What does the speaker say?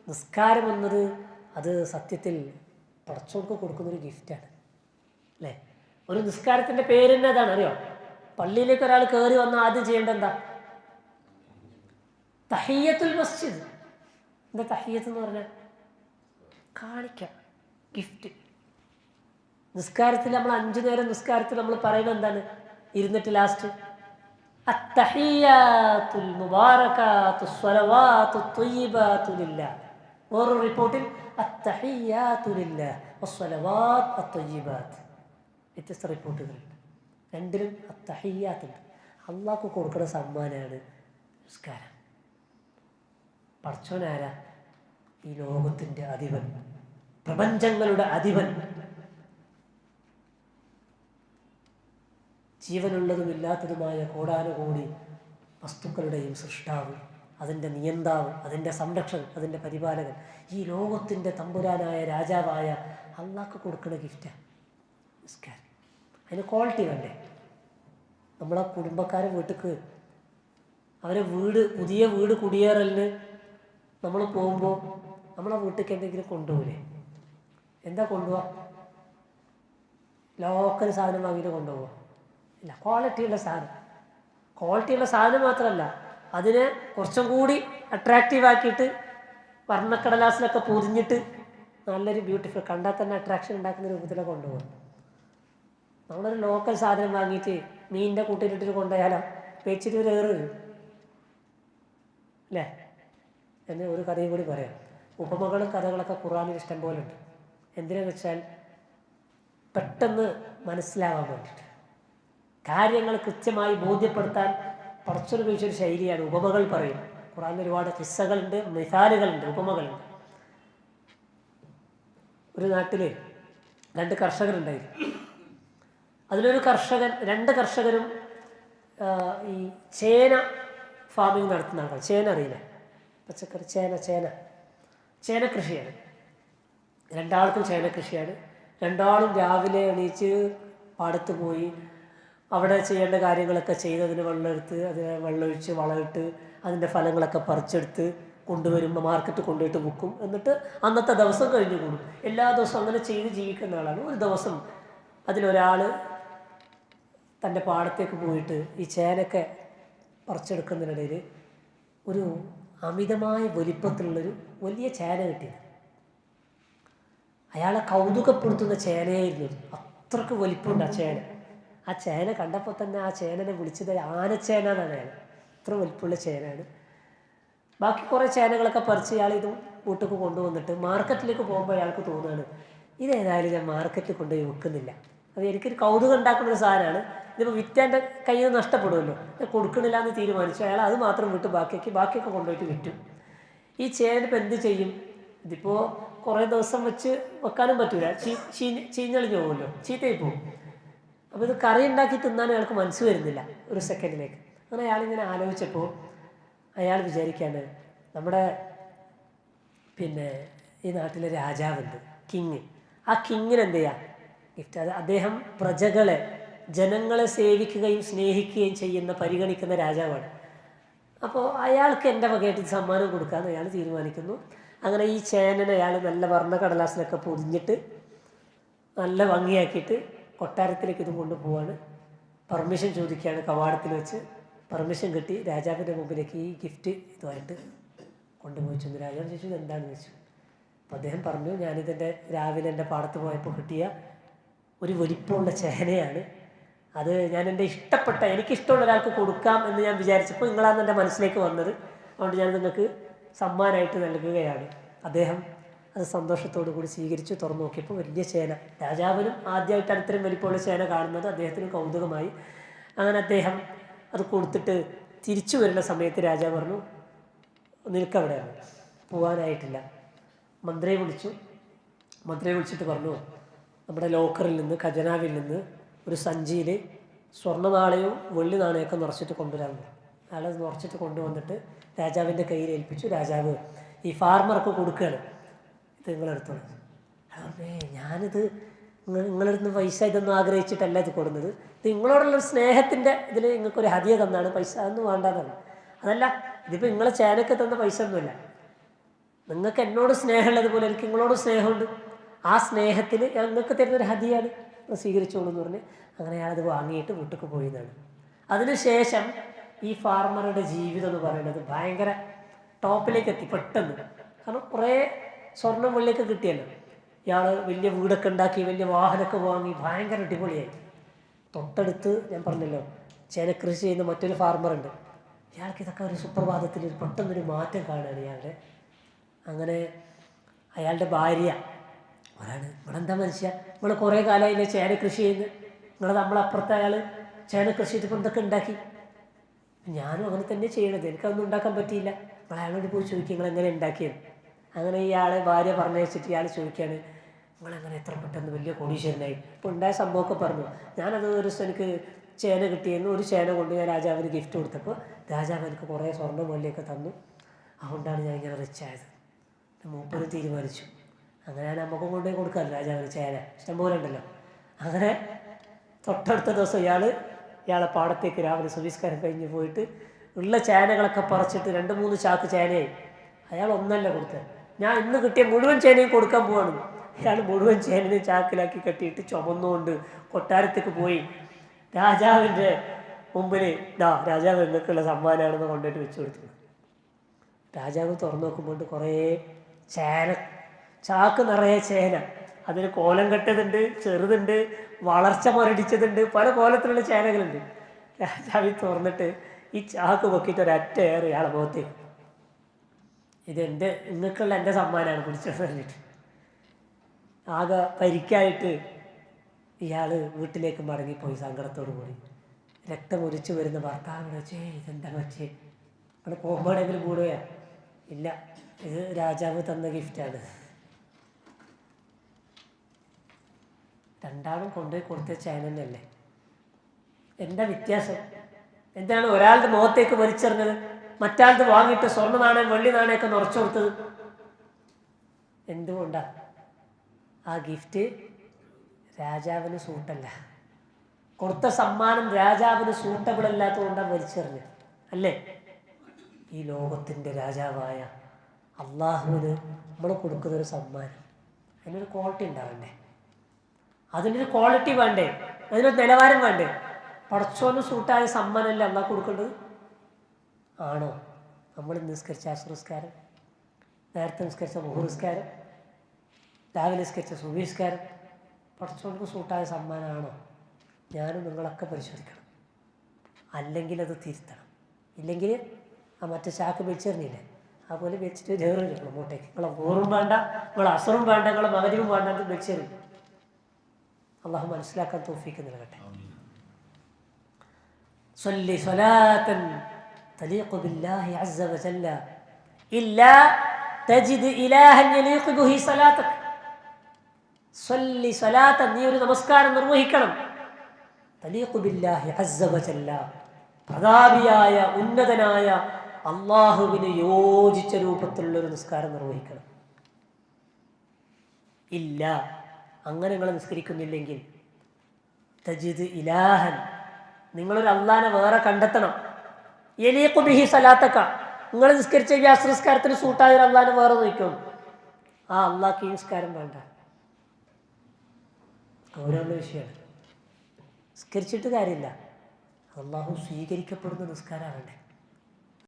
നിസ്കാരം എന്നത് അത് സത്യത്തിൽ പടച്ചോർക്ക് കൊടുക്കുന്നൊരു ഗിഫ്റ്റാണ് അല്ലേ? ഒരു നിസ്കാരത്തിൻ്റെ പേര് തന്നെ അതാണ്, അറിയോ? പള്ളിയിലേക്ക് ഒരാൾ കയറി വന്നാൽ ആദ്യം ചെയ്യേണ്ടത് എന്താ? തഹിയ്യത്തുൽ മസ്ജിദ്. എന്താ തഹിയ്യത്ത് എന്ന് പറഞ്ഞാൽ? കാണിക്കാം, ഗിഫ്റ്റ്. നിസ്കാരത്തിൽ നമ്മൾ 5 നേരം നിസ്കാരത്തിൽ നമ്മൾ പറയുന്നത് എന്താണ്? ഇരുന്നിട്ട് ലാസ്റ്റ് അത്തഹിയ്യാത്തുൽ മുബാറകാത്തു സ്വലവാത്തു ത്വയ്യിബാത്തു ലില്ലാഹ്. വേറൊരു റിപ്പോർട്ടിൽ അത്തഹിയ്യാത്തു ലില്ലാഹ് വസ്സലവാത്ത് അത്വയ്യിബാത്ത്. വ്യത്യസ്ത റിപ്പോർട്ടുകളുണ്ട്. രണ്ടിലും അത്തഹിയ്യാത്തുണ്ട്. അള്ളാഹ്ക്ക് കൊടുക്കുന്ന സമ്മാനമാണ് നിസ്കാരം. പടച്ചോനാരാ? ഈ ലോകത്തിൻ്റെ അധിപൻ, പ്രപഞ്ചങ്ങളുടെ അധിപൻ, ജീവനുള്ളതും ഇല്ലാത്തതുമായ കോടാനുകോടി വസ്തുക്കളുടെയും സൃഷ്ടാവ്, അതിൻ്റെ നിയന്താവ്, അതിൻ്റെ സംരക്ഷകൻ, അതിൻ്റെ പരിപാലകൻ, ഈ ലോകത്തിൻ്റെ തമ്പുരാനായ രാജാവായ അള്ളാഹ്ക്ക് കൊടുക്കുന്ന ഗിഫ്റ്റാണ് നിസ്കാരം. അതിന് ക്വാളിറ്റി വേണ്ടേ? നമ്മളെ കുടുംബക്കാരെ വീട്ടിലേക്ക്, അവരെ പുതിയ വീട് കുടിയേറലിന് നമ്മൾ പോകുമ്പോൾ നമ്മളെ വീട്ടിലേക്ക് എന്തെങ്കിലും കൊണ്ടുപോകില്ലേ? എന്താ കൊണ്ടുപോവാ? ലോക്കൽ സാധനം വാങ്ങിയിട്ട് കൊണ്ടുപോകുക ഇല്ല, ക്വാളിറ്റിയുള്ള സാധനം. ക്വാളിറ്റിയുള്ള സാധനം മാത്രമല്ല, അതിനെ കുറച്ചും കൂടി അട്രാക്റ്റീവ് ആക്കിയിട്ട് വർണ്ണക്കടലാസിലൊക്കെ പൊതിഞ്ഞിട്ട് നല്ലൊരു ബ്യൂട്ടിഫുൾ, കണ്ടാൽ തന്നെ അട്രാക്ഷൻ ഉണ്ടാക്കുന്ന രൂപത്തിലൊക്കെ കൊണ്ടുപോകും. നമ്മളൊരു ലോക്കൽ സാധനം വാങ്ങിയിട്ട് മീനിൻ്റെ കൂട്ടിലിട്ടിട്ട് കൊണ്ടുപോയാലോ വെച്ചിട്ട് ഒരു ഏറ് അല്ലേ? എന്ന് ഒരു കഥയും കൂടി പറയാം. ഉപമകളും കഥകളൊക്കെ ഖുർആനിൽ ഇഷ്ടം പോലെ ഉണ്ട്. എന്തിനാന്ന് വെച്ചാൽ പെട്ടെന്ന് മനസ്സിലാവാൻ വേണ്ടിയിട്ട്, കാര്യങ്ങൾ കൃത്യമായി ബോധ്യപ്പെടുത്താൻ പടച്ചോൻ ഉപയോഗിച്ചൊരു ശൈലിയാണ് ഉപമകൾ പറയും. ഖുർആനിൽ ഒരുപാട് കിസ്സകളുണ്ട്, മിസാലുകളുണ്ട്, ഉപമകളുണ്ട്. ഒരു നാട്ടിൽ 2 കർഷകരുണ്ടായിരുന്നു. അതിലൊരു കർഷകൻ, 2 കർഷകരും ഈ ചേന ഫാമിങ് നടത്തുന്ന ആൾക്കാർ. ചേന അറിയില്ല? പച്ചക്കറി, ചേന കൃഷിയാണ്. 2 ആൾക്കും ചേന കൃഷിയാണ്. 2 ആളും രാവിലെ എണീച്ച് പാടത്ത് പോയി അവിടെ ചെയ്യേണ്ട കാര്യങ്ങളൊക്കെ ചെയ്ത് അതിന് വെള്ളമെടുത്ത്, അതിനെ വെള്ളമൊഴിച്ച് വളമിട്ട് അതിൻ്റെ ഫലങ്ങളൊക്കെ പറിച്ചെടുത്ത് കൊണ്ടുവരുമ്പോൾ മാർക്കറ്റ് കൊണ്ടുപോയിട്ട് വിൽക്കും. എന്നിട്ട് അന്നത്തെ ദിവസം കഴിഞ്ഞു കൂടും. എല്ലാ ദിവസവും അങ്ങനെ ചെയ്ത് ജീവിക്കുന്ന ആളാണ്. ഒരു ദിവസം അതിലൊരാൾ തൻ്റെ പാടത്തേക്ക് പോയിട്ട് ഈ ചേനയൊക്കെ പറിച്ചെടുക്കുന്നതിനിടയിൽ ഒരു അമിതമായ വലിപ്പത്തിലുള്ളൊരു വലിയ ചേന കിട്ടിയത്. അയാളെ കൗതുകപ്പെടുത്തുന്ന ചേനയായിരുന്നു. അത്രക്ക് വലിപ്പമുണ്ട് ആ ചേന. ആ ചേന കണ്ടപ്പോൾ തന്നെ ആ ചേനനെ വിളിച്ചത് ആനച്ചേന എന്നാണ്. അയാൾ അത്ര വലിപ്പമുള്ള ചേനയാണ്. ബാക്കി കുറേ ചേനകളൊക്കെ പറിച്ച് ഇയാൾ ഇത് വീട്ടിലേക്ക് കൊണ്ടുവന്നിട്ട് മാർക്കറ്റിലേക്ക് പോകുമ്പോൾ അയാൾക്ക് തോന്നുകയാണ്, ഇതേതായാലും ഞാൻ മാർക്കറ്റിൽ കൊണ്ടുപോയി വിൽക്കുന്നില്ല. അത് എനിക്കൊരു കൗതുകം ഉണ്ടാക്കുന്നൊരു സാധനമാണ്. ഇതിപ്പോൾ വിറ്റാൻ്റെ കയ്യിൽ നിന്ന് നഷ്ടപ്പെടുമല്ലോ, ഞാൻ കൊടുക്കണില്ല എന്ന് തീരുമാനിച്ചു. അയാൾ അത് മാത്രം വിട്ട് ബാക്കിയൊക്കെ കൊണ്ടുപോയിട്ട് വിറ്റു. ഈ ചേനപ്പോൾ എന്ത് ചെയ്യും? ഇതിപ്പോൾ കുറേ ദിവസം വെച്ച് വെക്കാനും പറ്റൂല, ചീഞ്ഞളിഞ്ഞ് പോകുമല്ലോ, ചീത്തയായി പോകും. അപ്പോൾ ഇത് കറി ഉണ്ടാക്കി തിന്നാൻ അയാൾക്ക് മനസ്സ് വരുന്നില്ല ഒരു സെക്കൻഡിലേക്ക്. അങ്ങനെ അയാളിങ്ങനെ ആലോചിച്ചപ്പോൾ അയാൾ വിചാരിക്കുകയാണ്, നമ്മുടെ ഈ നാട്ടിലെ രാജാവുണ്ട്, കിങ്. ആ കിങ്ങിന് എന്ത് ചെയ്യാം ഗിഫ്റ്റ്? അത് അദ്ദേഹം ജനങ്ങളെ സേവിക്കുകയും സ്നേഹിക്കുകയും പരിഗണിക്കുന്ന രാജാവാണ്. അപ്പോൾ അയാൾക്ക് എൻ്റെ വകയായിട്ട് സമ്മാനം കൊടുക്കാമെന്ന് അയാൾ തീരുമാനിക്കുന്നു. അങ്ങനെ ഈ ചേനനെ അയാൾ നല്ല വർണ്ണ കടലാസിലൊക്കെ പൊതിഞ്ഞിട്ട് നല്ല ഭംഗിയാക്കിയിട്ട് കൊട്ടാരത്തിലേക്ക് ഇത് കൊണ്ടുപോവാണ്. പെർമിഷൻ ചോദിക്കുകയാണ് കവാടത്തിൽ വെച്ച്. പെർമിഷൻ കിട്ടി. രാജാവിൻ്റെ മുമ്പിലേക്ക് ഈ ഗിഫ്റ്റ് ഇതുമായിട്ട് കൊണ്ടുപോയി ചെന്നു. രാജാവ് ചോദിച്ചു, എന്താണെന്ന് ചോദിച്ചു. അപ്പോൾ അദ്ദേഹം പറഞ്ഞു, ഞാനിതിൻ്റെ രാവിലെ എൻ്റെ പാടത്ത് പോയപ്പോൾ കിട്ടിയ ഒരു വലിപ്പമുള്ള ചേനയാണ്. അത് ഞാൻ എനിക്കിഷ്ടമുള്ള ഒരാൾക്ക് കൊടുക്കാം എന്ന് ഞാൻ വിചാരിച്ചപ്പോൾ നിങ്ങളാണ് എൻ്റെ മനസ്സിലേക്ക് വന്നത്. അതുകൊണ്ട് ഞാൻ നിങ്ങൾക്ക് സമ്മാനമായിട്ട് നൽകുകയാണ്. അദ്ദേഹം അത് സന്തോഷത്തോടു കൂടി സ്വീകരിച്ചു. തുറന്നു നോക്കിയപ്പോൾ വലിയ ചേന. രാജാവിനും ആദ്യമായിട്ടാണ് ഇത്രയും വലിപ്പമുള്ള ചേന കാണുന്നത്. അദ്ദേഹത്തിനും കൗതുകമായി. അങ്ങനെ അദ്ദേഹം അത് കൊടുത്തിട്ട് തിരിച്ചു വരുന്ന സമയത്ത് രാജാവ് പറഞ്ഞു, നിൽക്കവിടെയാണ്, പോകാനായിട്ടില്ല. മന്ത്രിയെ വിളിച്ചിട്ട് പറഞ്ഞു, നമ്മുടെ ലോക്കറിൽ നിന്ന്, ഖജനാവിൽ നിന്ന് ഒരു സഞ്ചിയിൽ സ്വർണ്ണ നാണയവും വെള്ളി നാണയമൊക്കെ നിറച്ചിട്ട് കൊണ്ടുവരാൻ പറഞ്ഞു. അയാളത് നിറച്ചിട്ട് കൊണ്ടുവന്നിട്ട് രാജാവിൻ്റെ കയ്യിൽ ഏൽപ്പിച്ചു. രാജാവ് ഈ ഫാർമർക്ക് കൊടുക്കുകയാണ്, ഇത് നിങ്ങളെടുത്തോളൂ. ഞാനിത് നിങ്ങളെടുത്ത് പൈസ ഇതൊന്നും ആഗ്രഹിച്ചിട്ടല്ല ഇത് കൊടുക്കുന്നത്, ഇത് നിങ്ങളോടുള്ള സ്നേഹത്തിൻ്റെ ഇതിൽ നിങ്ങൾക്കൊരു ഹദിയ തന്നാണ്, പൈസ അതൊന്നും വേണ്ടാന്നാണ്. അതല്ല, ഇതിപ്പോൾ നിങ്ങളെ ചേനയ്ക്ക് തന്ന പൈസ ഒന്നുമില്ല, നിങ്ങൾക്ക് എന്നോട് സ്നേഹമുള്ളതുപോലെ എനിക്ക് നിങ്ങളോട് സ്നേഹമുണ്ട്. ആ സ്നേഹത്തിന് ഞാൻ നിങ്ങൾക്ക് തരുന്നൊരു ഹദിയാണ്, സ്വീകരിച്ചോളൂ എന്ന് പറഞ്ഞ് അങ്ങനെ അയാളത് വാങ്ങിയിട്ട് വീട്ടിലേക്ക് പോയി എന്നാണ്. അതിനുശേഷം ഈ ഫാർമറുടെ ജീവിതം എന്ന് പറയുന്നത് ഭയങ്കര ടോപ്പിലേക്ക് എത്തി പെട്ടെന്ന്. കാരണം കുറേ സ്വർണ്ണം വെള്ളിയൊക്കെ കിട്ടിയല്ലോ. ഇയാൾ വലിയ വീടൊക്കെ ഉണ്ടാക്കി, വലിയ വാഹനമൊക്കെ വാങ്ങി, ഭയങ്കര അടിപൊളിയായി. തൊട്ടടുത്ത് ഞാൻ പറഞ്ഞല്ലോ ചേനക്കൃഷി ചെയ്യുന്ന മറ്റൊരു ഫാർമറുണ്ട്. ഇയാൾക്ക് ഇതൊക്കെ ഒരു സുപ്രഭാതത്തിൽ പെട്ടെന്നൊരു മാറ്റം കാണുകയാണ് ഇയാളുടെ. അങ്ങനെ അയാളുടെ ഭാര്യ പറയാണ്, ഇവിടെ എന്താ മനുഷ്യ, നിങ്ങൾ കുറേ കാലമായില്ലേ ചേന കൃഷി ചെയ്യുന്നത്, നിങ്ങൾ നമ്മളപ്പുറത്തെ അയാൾ ചേന കൃഷി ചെയ്തിപ്പോൾ എന്തൊക്കെ ഉണ്ടാക്കി. ഞാനും അങ്ങനെ തന്നെ ചെയ്യണത്, എനിക്കതൊന്നും ഉണ്ടാക്കാൻ പറ്റിയില്ല. നിങ്ങൾ അയാളോട് പോയി ചോദിക്കുക നിങ്ങൾ എങ്ങനെ ഉണ്ടാക്കിയത്. അങ്ങനെ ഇയാളെ ഭാര്യ പറഞ്ഞയച്ചിട്ട് ഇയാൾ ചോദിക്കുകയാണ്, നിങ്ങളെങ്ങനെ എത്ര പെട്ടെന്ന് വലിയ കോടീശ്വരനായി. ഇപ്പോൾ ഉണ്ടായ സംഭവമൊക്കെ പറഞ്ഞു. ഞാനത് ഒരു ദിവസം എനിക്ക് ചേന കിട്ടിയെന്ന് ഒരു ചേന കൊണ്ട് ഞാൻ രാജാവിന് ഗിഫ്റ്റ് കൊടുത്തപ്പോൾ രാജാവ് എനിക്ക് കുറേ സ്വർണ്ണം വെള്ളിയൊക്കെ തന്നു, അതുകൊണ്ടാണ് ഞാൻ ഇങ്ങനെ റിച്ചായത്. മൂപ്പര് തീരുമാനിച്ചു. അങ്ങനെ ഞാൻ നമുക്കും കൊണ്ടുപോയി കൊടുക്കാമല്ലോ രാജാവിന് ചേന, ഇഷ്ടംപോലെ ഉണ്ടല്ലോ. അങ്ങനെ തൊട്ടടുത്ത ദിവസം ഇയാളെ പാടത്തേക്ക് രാവിലെ സുബഹിസ്കാരം കഴിഞ്ഞ് പോയിട്ട് ഉള്ള ചേനകളൊക്കെ പറിച്ചിട്ട് 2-3 ചാക്ക് ചേനയായി. അയാൾ ഒന്നല്ല കൊടുത്തത്, ഞാൻ ഇന്ന് കിട്ടിയ മുഴുവൻ ചേനയും കൊടുക്കാൻ പോവാണ്. അയാൾ മുഴുവൻ ചേനയും ചാക്കിലാക്കി കെട്ടിയിട്ട് ചുമന്നുകൊണ്ട് കൊട്ടാരത്തേക്ക് പോയി രാജാവിൻ്റെ മുമ്പിൽ രാജാവ് നിങ്ങൾക്കുള്ള സമ്മാനമാണെന്ന് കൊണ്ടുപോയിട്ട് വെച്ച് കൊടുത്തു. രാജാവ് തുറന്നു നോക്കുമ്പോൾ കുറേ ചേന, ചാക്ക് നിറയെ ചേന. അതിന് കോലം കെട്ടതുണ്ട്, ചെറുതുണ്ട്, വളർച്ച മുരടിച്ചതുണ്ട്, പല കോലത്തിലുള്ള ചേനകളുണ്ട്. രാജാവ് തുറന്നിട്ട് ഈ ചാക്ക് പൊക്കിയിട്ട് ഒരൊറ്റ ഏറ് ഇയാളെ മുഖത്തേക്ക്, നിങ്ങൾക്കുള്ള എൻ്റെ സമ്മാനമാണ് പിടിച്ചതെന്ന് പറഞ്ഞിട്ട്. ആകെ പരിക്കായിട്ട് ഇയാൾ വീട്ടിലേക്ക് മടങ്ങിപ്പോയി സങ്കടത്തോടു കൂടി. രക്തമൊലിച്ചു വരുന്ന ഭർത്താവിനോട് വെച്ചേ ഇതെന്താ വെച്ചേ, അവിടെ പോകുമ്പോഴെങ്കിലും കൂടുകയാ. ഇല്ല, ഇത് രാജാവ് തന്ന ഗിഫ്റ്റാണ്. രണ്ടാളും കൊണ്ടുപോയി കൊടുത്ത ചേനന്നല്ലേ, എന്താ വ്യത്യാസം? എന്താണ് ഒരാളുടെ മുഖത്തേക്ക് വലിച്ചെറിഞ്ഞത്, മറ്റാൾക്ക് വാങ്ങിയിട്ട് സ്വർണ്ണ നാണയം വെള്ളി നാണയമൊക്കെ നിറച്ചു കൊടുത്തത്? എന്തുകൊണ്ടാ? ആ ഗിഫ്റ്റ് രാജാവിന് സൂട്ടല്ല, കൊടുത്ത സമ്മാനം രാജാവിന് സൂട്ടബിൾ അല്ലാത്തതുകൊണ്ടാണ് വലിച്ചെറിഞ്ഞത് അല്ലേ? ഈ ലോകത്തിൻ്റെ രാജാവായ അള്ളാഹുവിന് നമ്മൾ കൊടുക്കുന്നൊരു സമ്മാനം, അതിനൊരു ക്വാളിറ്റി ഉണ്ടാവണ്ടേ, അതിനൊരു ക്വാളിറ്റി വേണ്ടേ, അതിനൊരു നിലവാരം വേണ്ടേ? പടച്ചോന് സൂട്ടായ സമ്മാനമല്ലേ അള്ളാഹ് കൊടുക്കേണ്ടത്? ആണോ? നമ്മൾ നിസ്കരിച്ച അശ്രസ്കാരം, നേരത്തെ നിസ്കരിച്ച മുഹുറിസ്കാരം, രാവിലെ നിസ്കരിച്ച സുബഹിസ്കാരം പടച്ചോർക്ക് സൂട്ടായ സമ്മാനമാണോ? ഞാനും നിങ്ങളൊക്കെ പരിശോധിക്കണം. അല്ലെങ്കിൽ അത് തിരുത്തണം. ഇല്ലെങ്കിൽ ആ മറ്റേ ചാക്ക് വെച്ചെറിഞ്ഞില്ലേ, അതുപോലെ വെച്ചിട്ട് കയറില്ല അങ്ങോട്ടേക്ക്. നിങ്ങളെ ഊറും വേണ്ട, നിങ്ങളെ അസറും വേണ്ട, നിങ്ങളെ മകരിവും വേണ്ട, അത് വെച്ചെറിയും. അള്ളാഹു മനസ്സിലാക്കാൻ തൗഫീഖ് നൽകട്ടെ. صلي صلاة تليق بالله عز وجل إلا تجد إلها يليق به صلاتك. صلي صلاة നീ ഒരു നമസ്കാരം നിർവഹിക്കണം, തലീഖു ബില്ലാഹി അസ്സ വജല്ല, പ്രതാപിയായ ഉന്നതനായ അള്ളാഹുവിന് യോജിച്ച രൂപത്തിലുള്ള ഒരു നിസ്കാരം നിർവഹിക്കണം. ഇല്ല, അങ്ങനെ നിങ്ങൾ നിസ്കരിക്കുന്നില്ലെങ്കിൽ തജിദ് ഇലാഹൻ, നിങ്ങളൊരു അള്ളാനെ വേറെ കണ്ടെത്തണം. യലീഖു ബിഹി സലാത്തക, നിങ്ങൾ നിസ്കരിച്ച ഈ അസ്രസ്കാരത്തിന് സൂട്ടായ ഒരു അള്ളാനെ വേറെ നോക്കും. ആ അള്ളാഹ്ക്ക് ഈ നിസ്കാരം വേണ്ട. ഗൗരവമുള്ള വിഷയമാണ്. നിസ്കരിച്ചിട്ട് കാര്യമില്ല, അള്ളാഹു സ്വീകരിക്കപ്പെടുന്ന നിസ്കാരം വേണ്ടേ.